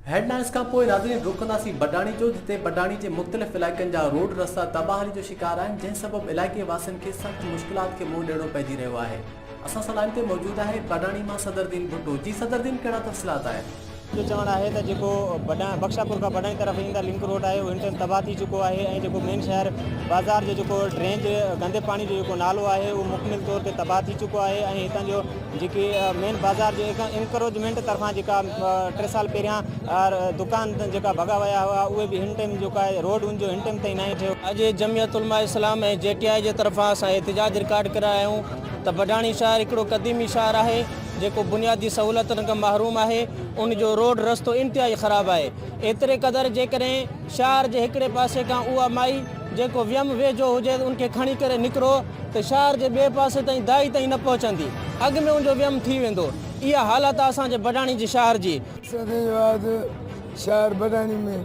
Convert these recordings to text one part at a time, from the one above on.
Headlines का पोइ नाज़रीन रुकंदासीं बडाणी जो, जिते बडाणी के मुख़्तलिफ़ इलाइक़नि जा रोड रस्ता तबाही जो शिकार आहिनि, जंहिं सबबि इलाइक़े वासियुनि खे सख़्त मुश्किलात खे मुंहुं ॾियणो पइजी रहियो आहे। असां सां लाइन ते मौजूद आहे बडाणी मां सदरदीन भुट्टो। जी सदरदीन, कहिड़ा तफ़सीलात आहिनि? जो चवण है तो जो बख्शापुर का बडाणी तरफ ईंदा लिंक रोड है इन टाइम तबाह थी चुको है। जो मेन शहर बाज़ार जो ड्रेन गंदे पानी जो नालो है वो मुकमिल तौर पर तबाह थी चुको है। हितां जो जी मेन बाज़ार जो इंक्रोचमेंट तरफा जो 3 साल पहिरियां दुकान जो भगा वया हुआ उहे भी हिन टाइम जो रोड उन हिन टाइम ताईं नहीं थियो। अॼु जमियत उलमा इस्लाम ऐं JTI जे तरफा असां एहतिजाज रिकॉर्ड कराया आहियूं त बडाणी शहर हिकिड़ो क़दीमी शहर है जो बुनियादी सहूलतन खां महरूम है। उन जो रोड रस्तो इंतहाई ख़राब है। एतरे क़दर जेकॾहिं शहर के हिकिड़े पासे का उहा माई जो वियम वेझो हुजे उनके खणी करे निकिरो तो शहर के ॿिए पासे ताईं दाई ताईं न पहुचंदी, अॻ में उनजो वियम थी वेंदो। इहा हालत आहे असांजे बडाणी जे शहर जी। शहर बडाणी में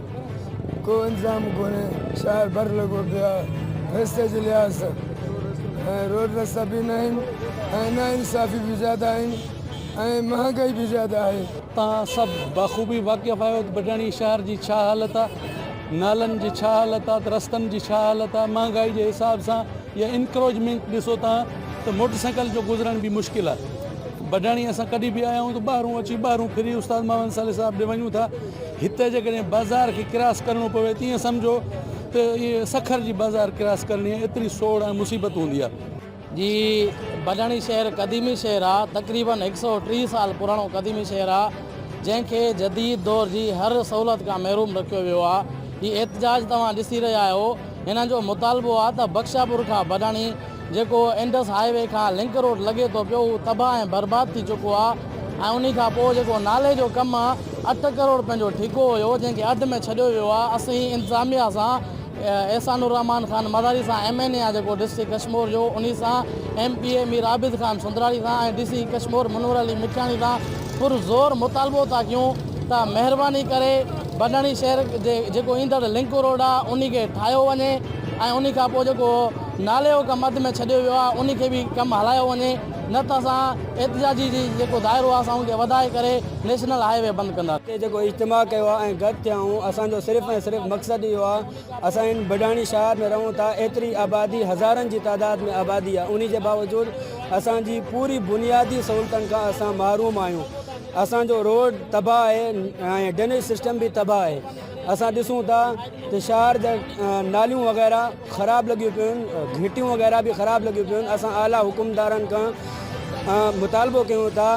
को इंतजाम कोन्हे, शहर भर लॻो पियो आहे। रस्ते जे लिहाज़ सां रोड रस्ता भी न आहिनि, नाइंसाफ़ी भी ज़्यादा आहिनि, महंगाई भी ज़्यादा है। तव्हां सब बख़ूबी वाक़िफ़ आहियो बडाणी शहर की छा हालत आहे, नालन जी छा हालत आहे, रस्तनि जी छा हालत आहे। महंगाई के हिसाब से या इंक्रोचमेंट ॾिसो तव्हां तो मोटरसाइकिल जो गुज़रण भी मुश्किल है। बडाणी असां कॾहिं भी आया तो ॿाहिरूं अची ॿाहिरूं फिरी उस्ताद मोहम्मद साले साहब ॾे वञूं था। हिते जेकॾहिं बाज़ार के क्रॉस करणो पवे तीअं सम्झो तो ये सखर जी बाज़ार क्रॉस करनी है, एतरी सोड़ ऐं मुसीबत हूंदी आहे। जी बडाणी शहर कदीमी शहर आ, तकरीबन 130 साल पुरानो कदीमी शहर आ, जैसे जदीद दौर की हर सहूलत का महरूम रखो वो आ। ये एहतजाज तव्हां ॾिसी रहा हो, इन जो मुतालबो आ त बख्शापुर का बडाणी जो इंडस हाईवे का लिंक रोड लगे तो पियो तबाह ऐं बर्बाद थी चुको आ। उन्हीं का पोइ जो नाले जो कम 8 करोड़ पंहिंजो ठेको हुयो जंहिंखे अध में छॾियो वियो आहे। असीं इंतज़ामिया सां एहसानुर रहमान खान मदारी सां MNA आहे जो डिस्ट्रिक्ट कश्मीर जो, उन्हीं सां MPA मीर आबिद खान सुंदराड़ी सां ऐं DC कश्मीर मनूर अली मिठाणी सां पुरज़ोर मुतालबो था क्यों त महिरबानी करे बडाणी शहर जो ईंदड़ लिंक रोड आहे उन्हीं के ठाहियो वञे ऐं उन्हीं खां पोइ जेको नाले जो कमु अध में छॾियो वियो आहे उन्हीं खे भी कमु हलायो वञे, न त असां एहतिजाजी जी जेको दाइरो आहे असां उनखे वधाए करे नेशनल हाईवे बंदि कंदासीं। जो इज्तिमा किया ऐं गॾु थिया आहियूं, असांजो सिर्फ़ु ऐं सिर्फ़ु मक़सदु इहो आहे, असां इन बडाणी शहर में रहूं था, एतिरी आबादी हज़ारनि जी तादाद में आबादी आहे, उन्हीं जे बावजूदि असांजी पूरी बुनियादी सहूलतनि खां असां महरूम आहियूं। असांजो रोड तबाह है ऐं ड्रेनेज सिस्टम भी तबाह है। असां ॾिसूं था तो शहर जा नालियूं वग़ैरह ख़राब लॻियूं पियूं आहिनि, घिटियूं वग़ैरह भी ख़राब लॻियूं पियूं आहिनि। असां आला हुकुमदारनि खां मुतालबो कयूं था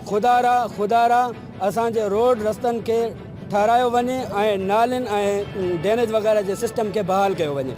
खुदारा असांजे रोड रस्तनि खे ठारायो वञे ऐं नालियुनि ऐं ड्रेनेज वग़ैरह जे सिस्टम के बहाल कयो वञे।